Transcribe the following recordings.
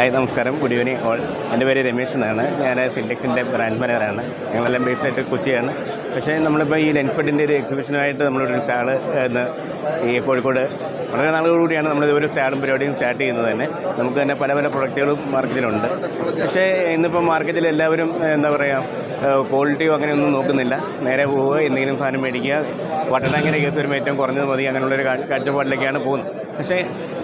Hi നമസ്കാരം, good evening all. എൻ്റെ പേര് രമേഷ് എന്നാണ്. ഞാൻ ഫിൻടെക്സിൻ്റെ ബ്രാഞ്ച് മാനേജറാണ്. ഞങ്ങളെല്ലാം ബേസ്ഡായിട്ട് കൊച്ചിയാണ്. പക്ഷേ നമ്മളിപ്പോൾ ഈ ലെൻസ്ഫെഡിൻ്റെ ഒരു എക്സിബിഷനുമായിട്ട് നമ്മളിവിടെ ഒരു സ്റ്റാള് ഈ കോഴിക്കോട് വളരെ നാളുകളോടുകൂടിയാണ് നമ്മളിതൊരു സ്റ്റാളും പരിപാടിയും സ്റ്റാർട്ട് ചെയ്യുന്നത് തന്നെ. നമുക്ക് തന്നെ പല പല പ്രൊഡക്റ്റുകളും മാർക്കറ്റിലുണ്ട്. പക്ഷേ ഇന്നിപ്പം മാർക്കറ്റിൽ എല്ലാവരും എന്താ പറയുക, ക്വാളിറ്റിയോ അങ്ങനെയൊന്നും നോക്കുന്നില്ല. നേരെ പോവുക, എന്തെങ്കിലും സാധനം മേടിക്കുക, വാട്ടർ ടാങ്കിൻ്റെ കേസ് വരുമ്പോൾ ഏറ്റവും കുറഞ്ഞത് മതി, അങ്ങനെയുള്ളൊരു കാഴ്ചപ്പാടിലേക്കാണ് പോകുന്നത്. പക്ഷേ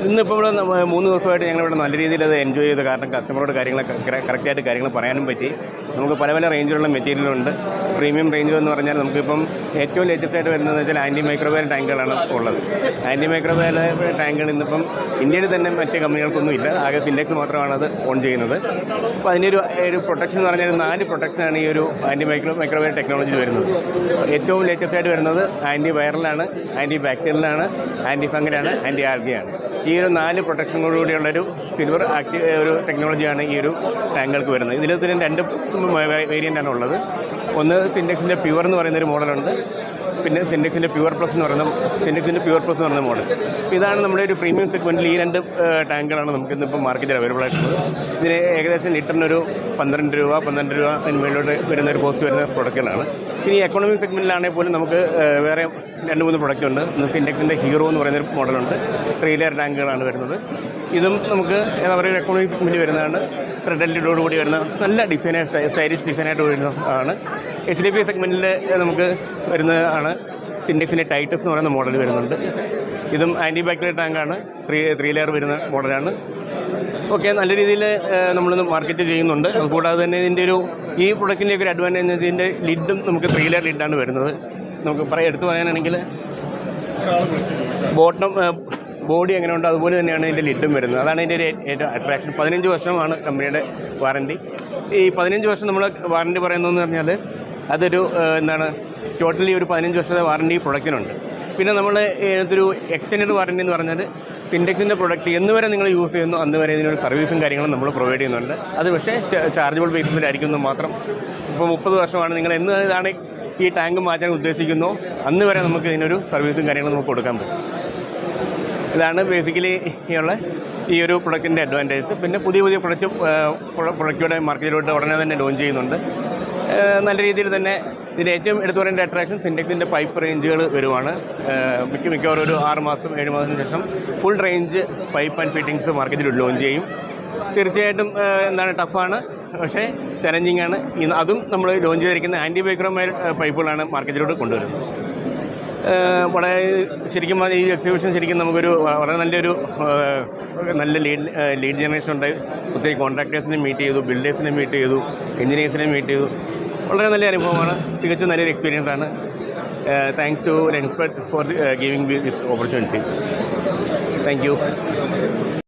ഇന്നിപ്പോൾ ഇവിടെ 3 ദിവസമായിട്ട് ഞങ്ങളിവിടെ നല്ല രീതിയിൽ അത് എൻജോയ് ചെയ്ത്, കാരണം കസ്റ്റമറോട് കാര്യങ്ങളൊക്കെ കറക്റ്റായിട്ട് കാര്യങ്ങൾ പറയാനും പറ്റി. നമുക്ക് പല പല റേഞ്ചിലുള്ള മെറ്റീരിയലുണ്ട്. പ്രീമിയം റേഞ്ച് എന്ന് പറഞ്ഞാൽ നമുക്കിപ്പം ഏറ്റവും ലേറ്റസ്റ്റ് ആയിട്ട് വരുന്നതെന്ന് വെച്ചാൽ ആൻറ്റി മൈക്രോവേവ് ടാങ്കുകളാണ് ഉള്ളത്. ആൻറ്റി മൈക്രോവേവ് ടാങ്കുകൾ ഇന്നിപ്പം ഇന്ത്യയിൽ തന്നെ മറ്റ് കമ്പനികൾക്കൊന്നും ഇല്ല, ആകെ ഫിൻടെക്സ് മാത്രമാണ് അത് ഓൺ ചെയ്യുന്നത്. അപ്പോൾ അതിനൊരു പ്രൊട്ടക്ഷൻ എന്ന് പറഞ്ഞാൽ 4 പ്രൊട്ടക്ഷനാണ് ഈ ഒരു ആൻറ്റി മൈക്രോവേവ് ടെക്നോളജിയിൽ വരുന്നത്. ഏറ്റവും ലേറ്റസ്റ്റ് ആയിട്ട് വരുന്നത് ആൻറ്റി വൈറലാണ്, ആൻറ്റി ബാക്ടീരിയലാണ്, ആൻറ്റി ഫംഗലാണ്, ആൻറ്റി ആൽഗയാണ്. ഈ ഒരു 4 പ്രൊട്ടക്ഷനോടുകൂടിയുള്ളൊരു സിൽവർ ഒരു ടെക്നോളജിയാണ് ഈ ഒരു ടാങ്കുകൾക്ക് വരുന്നത്. ഇതിൽ തന്നെ 2 വേരിയൻ്റാണ് ഉള്ളത്. ഒന്ന് സിൻടെക്സിൻ്റെ പ്യുവർ എന്ന് പറയുന്നൊരു മോഡലുണ്ട്, പിന്നെ സിൻടെക്സിൻ്റെ പ്യുവർ പ്ലസ് എന്ന് പറയുന്ന മോഡൽ. ഇതാണ് നമ്മുടെ ഒരു പ്രീമിയം സെഗ്മെൻറ്റിൽ ഈ 2 ടാങ്കുകളാണ് നമുക്കിന്നിപ്പോൾ മാർക്കറ്റിൽ അവൈലബിൾ ആയിട്ടുള്ളത്. ഇതിന് ഏകദേശം ലിറ്ററിനൊരു 12 രൂപ അതിന് മേളിലോട്ട് വരുന്ന ഒരു കോസ്റ്റ് വരുന്ന പ്രൊഡക്റ്റുകളാണ്. ഇനി എക്കണോമിക് സെഗ്മെൻറ്റിലാണെങ്കിൽ പോലും നമുക്ക് വേറെ 2-3 പ്രൊഡക്റ്റ് ഉണ്ട്. ഇന്ന് സിൻടെക്സിൻ്റെ ഹീറോ എന്ന് പറയുന്നൊരു മോഡലുണ്ട്. 3 ലെയർ ടാങ്കുകളാണ് വരുന്നത്. ഇതും നമുക്ക് എന്താ പറയുക, എക്കണോമിക് സെഗ്മെൻറ്റിൽ വരുന്നതാണ്. റെഡ് കൂടി വരുന്ന നല്ല സ്റ്റൈലിഷ് ഡിസൈനായിട്ട് വരുന്നതാണ്. HDP സെഗ്മെൻറ്റിൽ നമുക്ക് വരുന്നതാണ് സിൻടെക്സിൻ്റെ ടൈറ്റസ് എന്ന് പറയുന്ന മോഡൽ വരുന്നുണ്ട്. ഇതും ആൻറ്റി ബാക്ടീരിയൽ ടാങ്കാണ്, 3 ലെയർ വരുന്ന മോഡലാണ്. ഓക്കെ, നല്ല രീതിയിൽ നമ്മളിന്ന് മാർക്കറ്റ് ചെയ്യുന്നുണ്ട്. അതുകൂടാതെ തന്നെ ഈ പ്രൊഡക്റ്റിൻ്റെ ഒരു അഡ്വാൻറ്റേജ് എന്ന് വെച്ചാൽ ഇതിൻ്റെ ലിഡും നമുക്ക് 3 ലെയർ ലിഡാണ് വരുന്നത്. നമുക്ക് എടുത്തു പറയാനാണെങ്കിൽ ബോഡി എങ്ങനെ ഉണ്ട് അതുപോലെ തന്നെയാണ് ഇതിൻ്റെ ലിഡും വരുന്നത്. അതാണ് ഇതിൻ്റെ ഏറ്റവും അട്രാക്ഷൻ. 15 വർഷമാണ് കമ്പനിയുടെ വാറൻറ്റി. ഈ 15 വർഷം നമ്മൾ വാറൻറ്റി പറയുന്നതെന്ന് പറഞ്ഞാൽ അതൊരു ടോട്ടലി ഒരു 15 വർഷത്തെ വാറൻറ്റി പ്രൊഡക്റ്റിനുണ്ട്. പിന്നെ നമ്മൾ ഇതിനകത്തൊരു എക്സ്റ്റൻഡ് വാറൻറ്റി എന്ന് പറഞ്ഞാൽ സിൻടെക്സിൻ്റെ പ്രൊഡക്റ്റ് എന്ന് വരെ നിങ്ങൾ യൂസ് ചെയ്യുന്നു അന്ന് വരെ ഇതിനൊരു സർവീസും കാര്യങ്ങളും നമ്മൾ പ്രൊവൈഡ് ചെയ്യുന്നുണ്ട്. അത് പക്ഷേ ചാർജബിൾ ബേസിസിലായിരിക്കുന്നു മാത്രം. ഇപ്പോൾ 30 വർഷമാണ് നിങ്ങൾ ഇതാണ് ഈ ടാങ്ക് മാറ്റാൻ ഉദ്ദേശിക്കുന്നോ അന്ന് വരെ നമുക്ക് ഇതിനൊരു സർവീസും കാര്യങ്ങളും നമുക്ക് കൊടുക്കാൻ പറ്റും. ഇതാണ് ബേസിക്കലി ഈ ഒരു പ്രൊഡക്റ്റിൻ്റെ അഡ്വാൻറ്റേജ്. പിന്നെ പുതിയ പ്രൊഡക്റ്റുകളുടെ മാർക്കറ്റിലോട്ട് ഉടനെ തന്നെ ലോഞ്ച് ചെയ്യുന്നുണ്ട്. നല്ല രീതിയിൽ തന്നെ ഇതിന് ഏറ്റവും എടുത്തു പറയേണ്ട അട്രാക്ഷൻ സിൻടെക്സിൻ്റെ പൈപ്പ് റേഞ്ചുകൾ വരുവാണ്. മിക്കവാറും ഒരു 6 മാസം 7 മാസത്തിന് ശേഷം full range pipe and fittings മാർക്കറ്റിൽ ലോഞ്ച് ചെയ്യും. തീർച്ചയായിട്ടും ടഫാണ്, പക്ഷേ ചലഞ്ചിങ് ആണ്. അതും നമ്മൾ ലോഞ്ച് ചെയ്തിരിക്കുന്ന ആൻറ്റി മൈക്രോവേവ് പൈപ്പുകളാണ് മാർക്കറ്റിലോട്ട് കൊണ്ടുവരുന്നത്. വളരെ ശരിക്കും ഈ എക്സിബിഷൻ ശരിക്കും നമുക്കൊരു വളരെ നല്ല ലീഡ് ജനറേഷൻ ഉണ്ടായി. ഒത്തിരി കോൺട്രാക്ടേഴ്സിനെ മീറ്റ് ചെയ്തു, ബിൽഡേഴ്സിനെ മീറ്റ് ചെയ്തു, എഞ്ചിനീയേഴ്സിനെ മീറ്റ് ചെയ്തു. വളരെ നല്ല അനുഭവമാണ്, തികച്ചും നല്ലൊരു എക്സ്പീരിയൻസ് ആണ്. Thanks to Lensfed for giving this opportunity. Thank U.